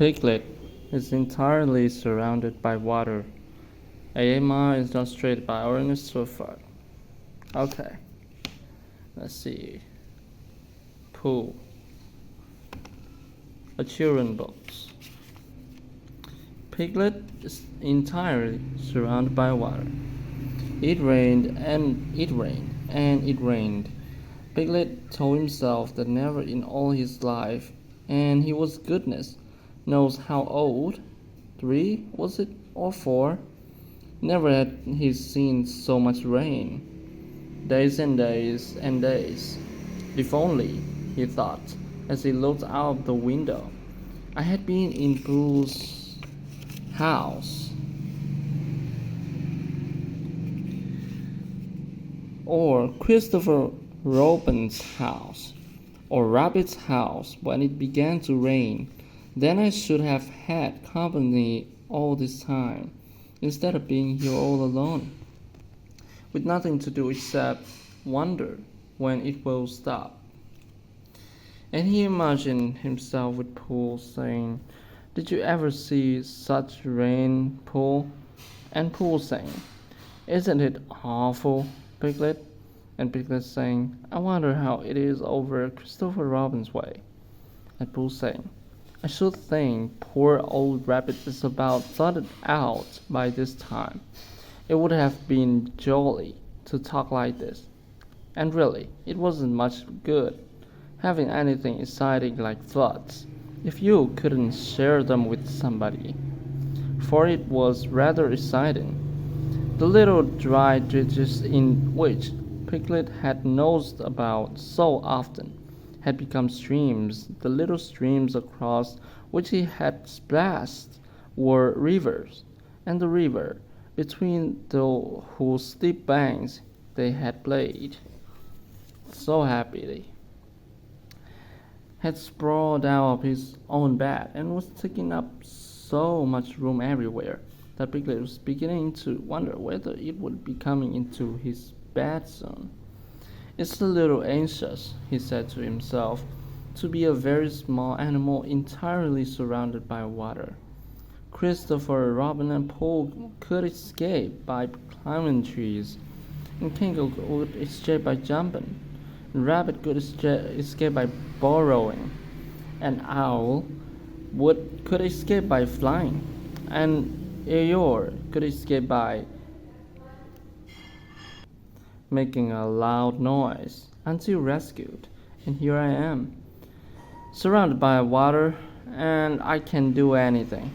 Piglet is entirely surrounded by water. AMR is illustrated by Ernest Swift. Okay, let's see. Pool. A children's book. Piglet is entirely surrounded by water. It rained and it rained and it rained. Piglet told himself that never in all his life, and he was goodness knows how old, 3 was it or 4? Never had he seen so much rain. Days and days and days. If only, he thought, as he looked out the window, I had been in Pooh's house, or Christopher Robin's house, or Rabbit's house when it began to rain. Then I should have had company all this time, instead of being here all alone, with nothing to do except wonder when it will stop. And he imagined himself with Pooh saying, "Did you ever see such rain, Pooh?" And Pooh saying, "Isn't it awful, Piglet?" And Piglet saying, "I wonder how it is over Christopher Robin's way." And Pooh saying, "I should think poor old Rabbit is about thawed out by this time. It would have been jolly to talk like this." And really, it wasn't much good having anything exciting like thoughts if you couldn't share them with somebody, for it was rather exciting. The little dry ditches in which Piglet had nosed about so often had become streams. The little streams across which he had splashed were rivers, and the river between whose steep banks they had played so happily had sprawled out of his own bed and was taking up so much room everywhere that Piglet was beginning to wonder whether it would be coming into his bed soon. "It's a little anxious," he said to himself, "to be a very small animal entirely surrounded by water. Christopher Robin and Pooh could escape by climbing trees, and Kingo would escape by jumping, and Rabbit could escape by burrowing, and Owl could escape by flying, and Eeyore could escape by making a loud noise until rescued. And here I am, surrounded by water, and I can't do anything."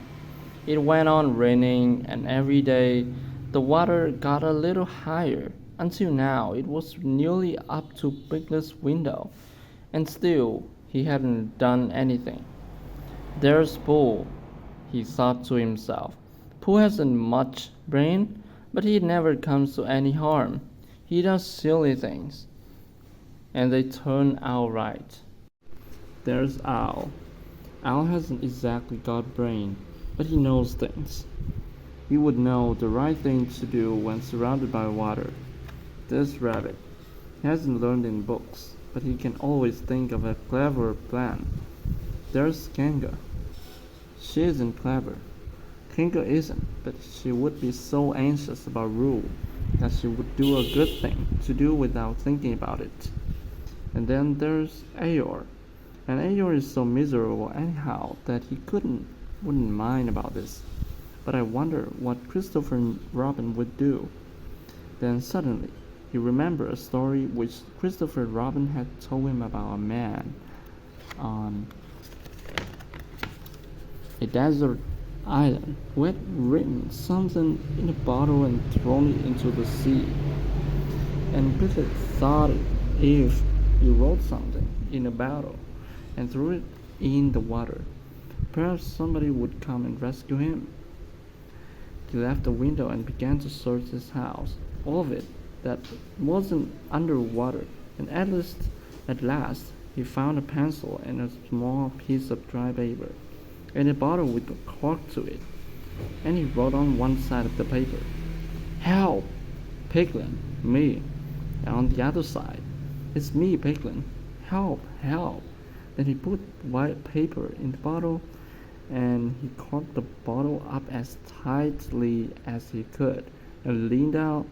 It went on raining, and every day the water got a little higher, until now it was nearly up to Piglet's window, and still he hadn't done anything. "There's Pooh," he thought to himself. "Pooh hasn't much brain, but he never comes to any harm. He does silly things, and they turn out right. There's Owl. Owl hasn't exactly got brain, but he knows things. He would know the right thing to do when surrounded by water. There's Rabbit. He hasn't learned in books, but he can always think of a clever plan. There's Kanga. She isn't clever. Kingo isn't, but she would be so anxious about rule that she would do a good thing to do without thinking about it. And then there's Eeyore. And Eeyore is so miserable anyhow that he wouldn't mind about this. But I wonder what Christopher Robin would do." Then suddenly he remembered a story which Christopher Robin had told him about a man on a desert island who had written something in a bottle and thrown it into the sea. And Piglet thought if he wrote something in a bottle and threw it in the water, perhaps somebody would come and rescue him. He left the window and began to search his house, all of it that wasn't under water, and at last he found a pencil and a small piece of dry paper, and a bottle with a cork to it, and he wrote on one side of the paper, "Help! Piglet, me," and on the other side, "It's me, Piglet, help, help." Then he put white paper in the bottle and he caught the bottle up as tightly as he could and leaned out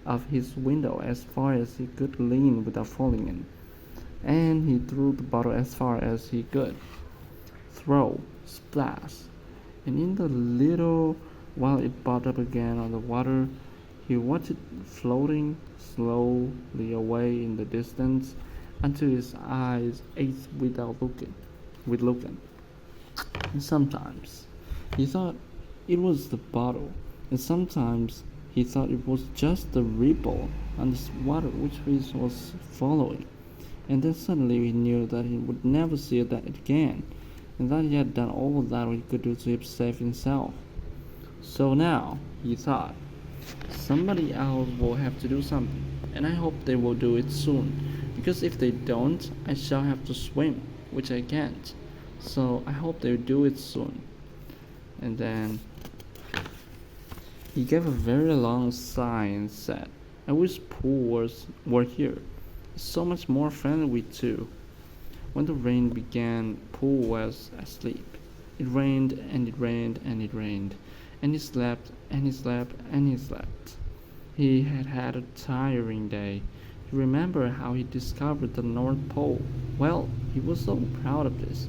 of his window as far as he could lean without falling in. And he threw the bottle as far as he could throw, splash, and in the little while it bobbed up again on the water, he watched it floating slowly away in the distance until his eyes ached with looking. And sometimes he thought it was the bottle, and sometimes he thought it was just the ripple on the water which he was following. And then suddenly he knew that he would never see that again, and that he had done all that he could do to save himself. So now, he thought, somebody else will have to do something, and I hope they will do it soon, because if they don't, I shall have to swim, which I can't. So I hope they do it soon. And then he gave a very long sigh and said, I wish Pooh were here. He's so much more friendly too. When the rain began, Pooh was asleep. It rained and it rained and it rained, and he slept and he slept and he slept. He had had a tiring day. He remembered how he discovered the North Pole. Well, he was so proud of this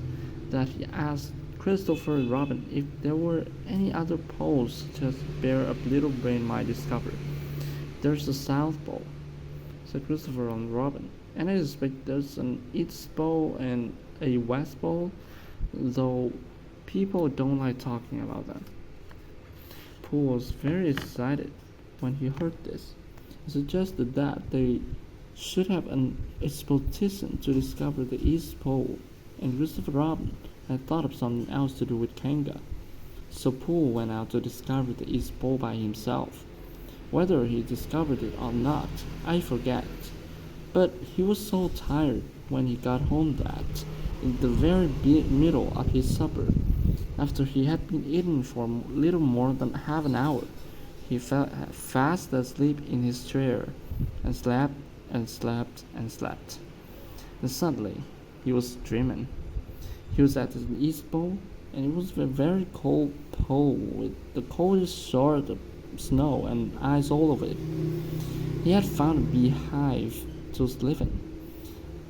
that he asked Christopher Robin if there were any other poles such as Bear of Little Brain might discover. There's the South Pole, said Christopher and Robin, and I suspect there's an East Pole and a West Pole, though people don't like talking about them. Pooh was very excited when he heard this. He suggested that they should have an expedition to discover the East Pole, and Christopher Robin had thought of something else to do with Kanga. So Pooh went out to discover the East Pole by himself. Whether he discovered it or not, I forget. But he was so tired when he got home that, in the very middle of his supper, after he had been eating for little more than half an hour, he fell fast asleep in his chair, and slept and slept and slept. And suddenly, he was dreaming. He was at the East Pole, and it was a very cold pole with the coldest sort of snow and ice all over it. He had found a beehive to live in,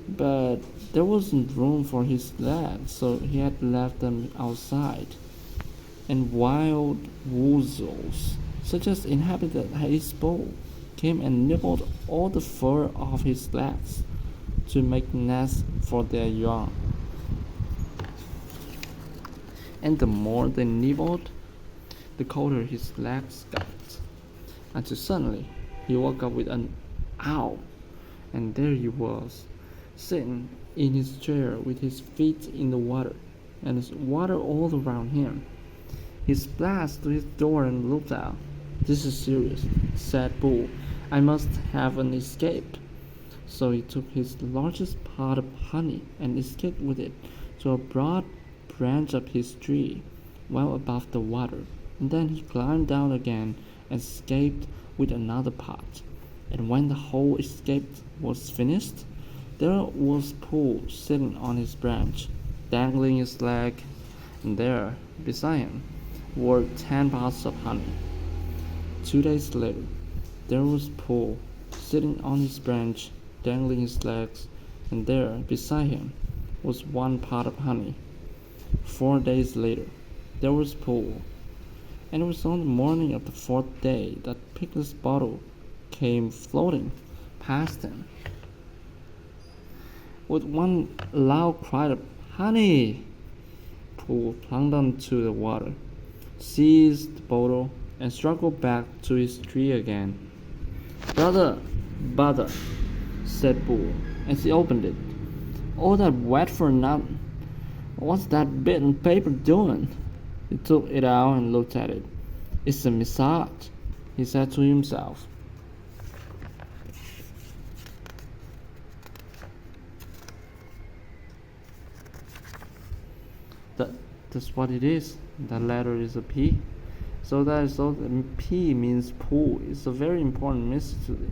but there wasn't room for his legs, so he had left them outside. And wild weasels, such as inhabited his pole, came and nibbled all the fur off his legs to make nests for their young. And the more they nibbled, the colder his legs got, until suddenly he woke up with an ow, and there he was, sitting in his chair with his feet in the water, and there's water all around him. He splashed to his door and looked out. This is serious, said Pooh. I must have an escape. So he took his largest pot of honey and escaped with it to a broad branch of his tree, well above the water, and then he climbed down again and escaped with another pot. And when the whole escape was finished, there was Pooh sitting on his branch, dangling his leg, and there, beside him, were 10 pots of honey. 2 days later, there was Pooh sitting on his branch, dangling his legs, and there, beside him, was 1 pot of honey. 4 days later, there was Pooh, and it was on the morning of the 4th day that Piglet's bottle came floating past him. With one loud cry of "Honey!" Pooh plunged onto the water, seized the bottle, and struggled back to his tree again. "Brother, brother," said Pooh, as he opened it. "All that wet for nothing. What's that bit of paper doing?" He took it out and looked at it. "It's a message," he said to himself. That's what it is. That letter is a P. So that is all. P means Pooh. It's a very important message today.